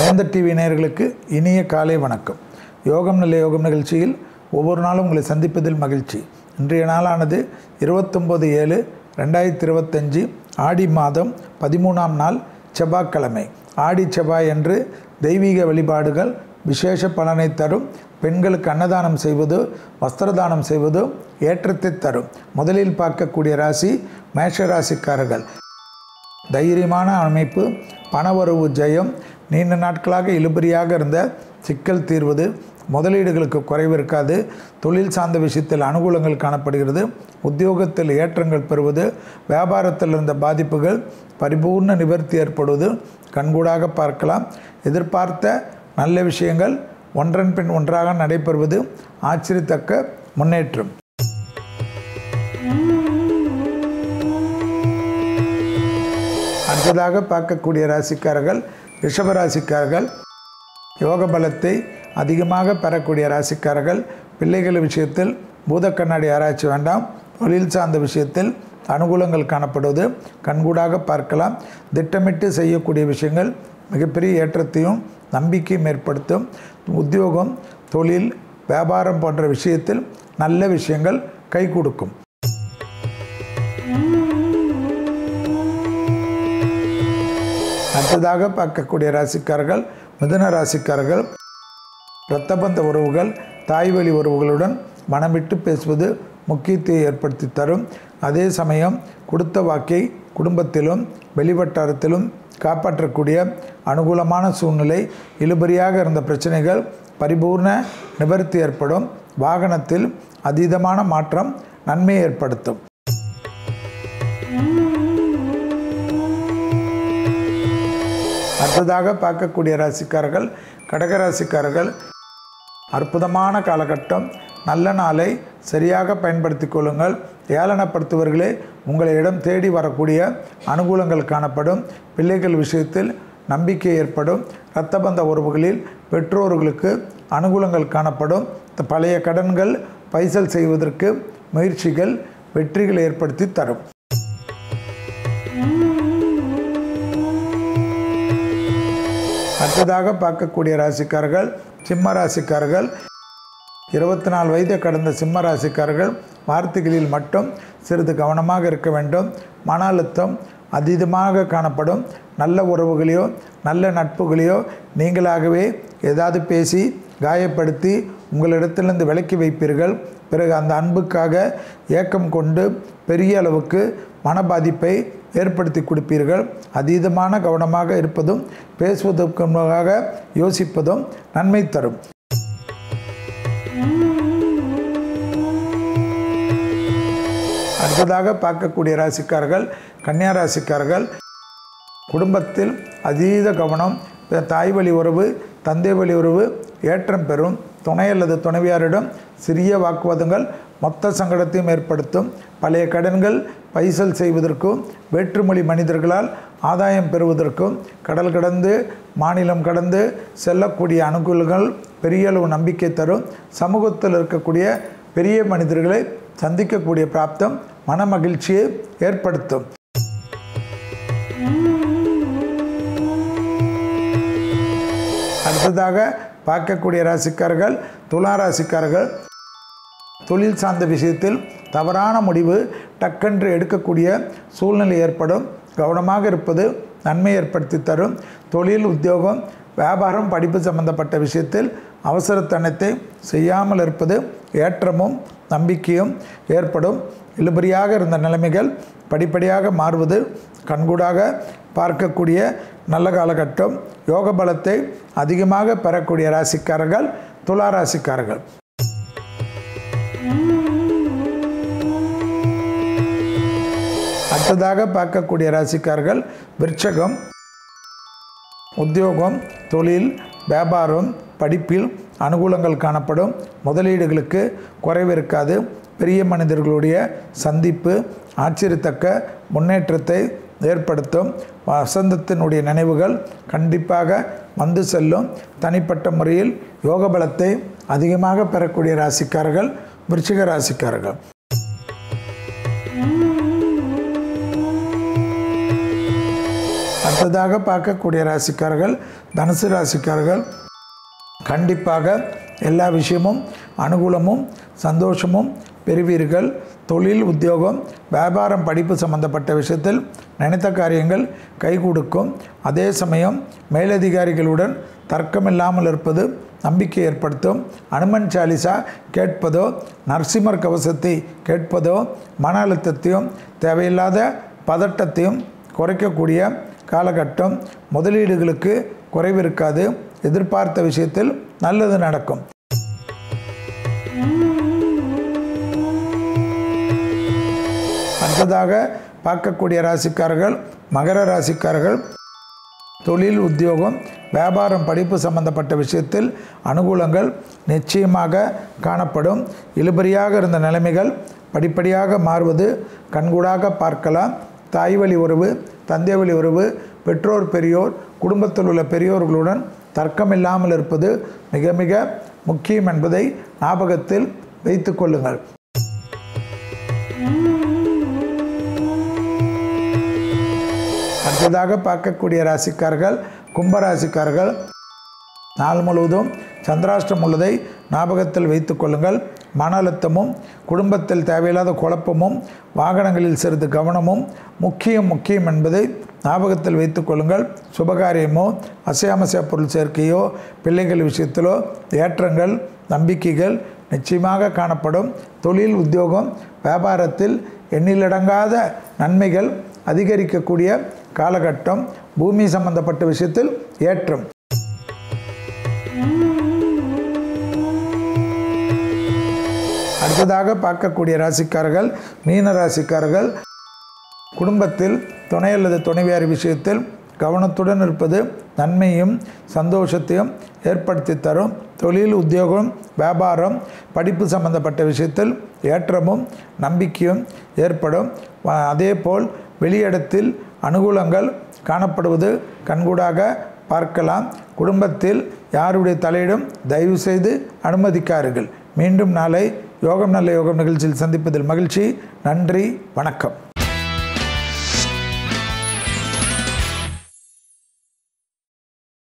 வேந்தர் டிவி நேயர்களுக்கு இனிய காலை வணக்கம். யோகம் நல்ல யோகம் நிகழ்ச்சியில் ஒவ்வொரு நாளும் உங்களை சந்திப்பதில் மகிழ்ச்சி. இன்றைய நாளானது 29/7/2025 ஆடி மாதம் 13ஆம் நாள் செவ்வாய்க்கிழமை. ஆடி செவ்வாய் என்று தெய்வீக வழிபாடுகள் விசேஷ பலனை தரும். பெண்களுக்கு அன்னதானம் செய்வது, வஸ்திரதானம் செய்வது ஏற்றத்தை தரும். முதலில் பார்க்கக்கூடிய ராசி மேஷ ராசிக்காரர்கள். தைரியமான அமைப்பு, பணவரவு ஜெயம், நீண்ட நாட்களாக இழுபறியாக இருந்த சிக்கல் தீர்வது, முதலீடுகளுக்கு குறைவு இருக்காது. தொழில் சார்ந்த விஷயத்தில் அனுகூலங்கள் காணப்படுகிறது. உத்தியோகத்தில் ஏற்றங்கள் பெறுவது, வியாபாரத்தில் இருந்த பாதிப்புகள் பரிபூர்ண நிவர்த்தி ஏற்படுவது கண்கூடாக பார்க்கலாம். எதிர்பார்த்த நல்ல விஷயங்கள் ஒன்றன் பின் ஒன்றாக நடைபெறுவது ஆச்சரியத்தக்க முன்னேற்றம். அடுத்ததாக பார்க்கக்கூடிய ராசிக்காரர்கள் ரிஷபராசிக்காரர்கள். யோக பலத்தை அதிகமாக பெறக்கூடிய ராசிக்காரர்கள். பிள்ளைகள் விஷயத்தில் பூத கண்ணாடி ஆராய்ச்சி வேண்டாம். தொழில் சார்ந்த விஷயத்தில் அனுகூலங்கள் காணப்படுவது கண்கூடாக பார்க்கலாம். திட்டமிட்டு செய்யக்கூடிய விஷயங்கள் மிகப்பெரிய ஏற்றத்தையும் நம்பிக்கையும் ஏற்படுத்தும். உத்தியோகம், தொழில், வியாபாரம் போன்ற விஷயத்தில் நல்ல விஷயங்கள் கை கொடுக்கும். அடுத்ததாக பார்க்கக்கூடிய ராசிக்காரர்கள் மிதுன ராசிக்காரர்கள். இரத்தபந்த உறவுகள், தாய்வழி உறவுகளுடன் மனம் விட்டு பேசுவது முக்கியத்தை ஏற்படுத்தி தரும். அதே சமயம் கொடுத்த வாக்கை குடும்பத்திலும் வெளிவட்டாரத்திலும் காப்பாற்றக்கூடிய அனுகூலமான சூழ்நிலை. இழுபறியாக இருந்த பிரச்சனைகள் பரிபூர்ண நிவர்த்தி ஏற்படும். வாகனத்தில் அதீதமான மாற்றம் நன்மை ஏற்படுத்தும். அடுத்ததாக பார்க்கக்கூடிய ராசிக்காரர்கள் கடகராசிக்காரர்கள். அற்புதமான காலகட்டம். நல்ல நாளை சரியாக பயன்படுத்தி கொள்ளுங்கள். ஏளனப்படுத்துவர்களே உங்களிடம் தேடி வரக்கூடிய அனுகூலங்கள் காணப்படும். பிள்ளைகள் விஷயத்தில் நம்பிக்கை ஏற்படும். இரத்தபந்த உறவுகளில் பெற்றோர்களுக்கு அனுகூலங்கள் காணப்படும். பழைய கடன்கள் பைசல் செய்வதற்கு முயற்சிகள் வெற்றிகள் ஏற்படுத்தி தரும். அடுத்ததாக பார்க்கக்கூடிய ராசிக்காரர்கள் சிம்ம ராசிக்காரர்கள். 24 வயதை கடந்த சிம்ம ராசிக்காரர்கள் வார்த்தைகளில் மட்டும் சிறிது கவனமாக இருக்க வேண்டும். மன அழுத்தம் அதீதமாக காணப்படும். நல்ல உறவுகளையோ நல்ல நட்புகளையோ நீங்களாகவே ஏதாவது பேசி காயப்படுத்தி உங்களிடத்திலிருந்து விலக்கி வைப்பீர்கள். பிறகு அந்த அன்புக்காக ஏக்கம் கொண்டு பெரிய அளவுக்கு மன பாதிப்பை ஏற்படுத்தி கொடுப்பீர்கள். அதீதமான கவனமாக இருப்பதும் பேசுவதற்கு முன்பாக யோசிப்பதும் நன்மை தரும். அடுத்ததாக பார்க்கக்கூடிய ராசிக்காரர்கள் கன்னியா ராசிக்காரர்கள். குடும்பத்தில் அதீத கவனம், தாய் வழி உறவு, தந்தை வழி உறவு ஏற்றம் பெறும். துணை அல்லது துணைவியாரிடம் சிறிய வாக்குவாதங்கள் மொத்த சங்கடத்தையும் ஏற்படுத்தும். பழைய கடன்கள் பைசல் செய்வதற்கும், வேற்றுமொழி மனிதர்களால் ஆதாயம் பெறுவதற்கும், கடல் கடந்து மாநிலம் கடந்து செல்லக்கூடிய அனுகூலங்கள் பெரிய அளவு நம்பிக்கை தரும். சமூகத்தில் இருக்கக்கூடிய பெரிய மனிதர்களை சந்திக்கக்கூடிய பிராப்தம் மன மகிழ்ச்சியை ஏற்படுத்தும். அடுத்ததாக பார்க்கக்கூடிய ராசிக்காரர்கள் துலா ராசிக்காரர்கள். தொழில் சார்ந்த விஷயத்தில் தவறான முடிவு டக்கென்று எடுக்கக்கூடிய சூழ்நிலை ஏற்படும். கவனமாக இருப்பது நன்மை ஏற்படுத்தி தரும். தொழில், உத்தியோகம், வியாபாரம், படிப்பு சம்பந்தப்பட்ட விஷயத்தில் அவசரத்தனத்தை செய்யாமல் இருப்பது ஏற்றமும் நம்பிக்கையும் ஏற்படும். இழுபறியாக இருந்த நிலைமைகள் படிப்படியாக மாறுவது கண்கூடாக பார்க்கக்கூடிய நல்ல காலகட்டம். யோக பலத்தை அதிகமாக பெறக்கூடிய ராசிக்காரர்கள் துலா ராசிக்காரர்கள். அடுத்ததாக பார்க்கக்கூடிய ராசிக்காரர்கள் விருச்சகம். உத்தியோகம், தொழில், வியாபாரம், படிப்பில் அனுகூலங்கள் காணப்படும். முதலீடுகளுக்கு குறைவு இருக்காது. பெரிய மனிதர்களுடைய சந்திப்பு ஆச்சரியத்தக்க முன்னேற்றத்தை ஏற்படுத்தும். வசந்தத்தினுடைய நினைவுகள் கண்டிப்பாக வந்து செல்லும். தனிப்பட்ட முறையில் யோக பலத்தை அதிகமாக பெறக்கூடிய ராசிக்காரர்கள் விருச்சிக ராசிக்காரர்கள். அடுத்ததாக பார்க்கக்கூடிய ராசிக்காரர்கள் தனுசு ராசிக்காரர்கள். கண்டிப்பாக எல்லா விஷயமும் அனுகூலமும் சந்தோஷமும் பெறுவீர்கள். தொழில், உத்தியோகம், வியாபாரம், படிப்பு சம்பந்தப்பட்ட விஷயத்தில் நினைத்த காரியங்கள் கை கொடுக்கும். அதே சமயம் மேலதிகாரிகளுடன் தர்க்கமில்லாமல் இருப்பது நம்பிக்கை ஏற்படுத்தும். அனுமன் சாலிசா கேட்பதோ, நரசிம்மர் கவசத்தை கேட்பதோ மன அழுத்தத்தையும் தேவையில்லாத பதட்டத்தையும் குறைக்கக்கூடிய காலகட்டம். முதலீடுகளுக்கு குறைவு இருக்காது. எதிர்பார்த்த விஷயத்தில் நல்லது நடக்கும். அடுத்ததாக பார்க்கக்கூடிய ராசிக்காரர்கள் மகர ராசிக்காரர்கள். தொழில், உத்தியோகம், வியாபாரம், படிப்பு சம்பந்தப்பட்ட விஷயத்தில் அனுகூலங்கள் நிச்சயமாக காணப்படும். இழுபறியாக இருந்த நிலைமைகள் படிப்படியாக மாறுவது கண்கூடாக பார்க்கலாம். தாய் வழி உறவு, தந்தை வழி உறவு, பெற்றோர், பெரியோர், குடும்பத்தில் உள்ள பெரியோர்களுடன் தர்க்கமில்லாமல் இருப்பது மிக மிக முக்கியம் என்பதை ஞாபகத்தில் வைத்து கொள்ளுங்கள். அடுத்ததாக பார்க்கக்கூடிய ராசிக்காரர்கள் கும்பராசிக்காரர்கள். நாள் முழுவதும் சந்திராஷ்டிரம் உள்ளதை ஞாபகத்தில் வைத்து கொள்ளுங்கள். மன அழுத்தமும் குடும்பத்தில் தேவையில்லாத குழப்பமும் வாகனங்களில் சிறிது கவனமும் முக்கியம் என்பதை ஞாபகத்தில் வைத்து கொள்ளுங்கள். சுபகாரியமோ அசையாமசைய பொருள் சேர்க்கையோ பிள்ளைகள் விஷயத்திலோ ஏற்றங்கள் நம்பிக்கைகள் நிச்சயமாக காணப்படும். தொழில், உத்தியோகம், வியாபாரத்தில் எண்ணிலடங்காத நன்மைகள் அதிகரிக்கக்கூடிய காலகட்டம். பூமி சம்பந்தப்பட்ட விஷயத்தில் ஏற்றம். அடுத்ததாக பார்க்கக்கூடிய ராசிக்காரர்கள் மீன ராசிக்காரர்கள். குடும்பத்தில் துணை அல்லது துணைவியார் விஷயத்தில் கவனத்துடன் இருப்பது நன்மையும் சந்தோஷத்தையும் ஏற்படுத்தி தரும். தொழில், உத்தியோகம், வியாபாரம், படிப்பு சம்பந்தப்பட்ட விஷயத்தில் ஏற்றமும் நம்பிக்கையும் ஏற்படும். அதேபோல் வெளியிடத்தில் அனுகூலங்கள் காணப்படுவது கண்கூடாக பார்க்கலாம். குடும்பத்தில் யாருடைய தலையிடும் தயவு செய்து அனுமதிக்கார்கள். மீண்டும் நாளை யோகம் நல்ல யோகம் நிகழ்ச்சியில் சந்திப்பதில் மகிழ்ச்சி. நன்றி, வணக்கம்.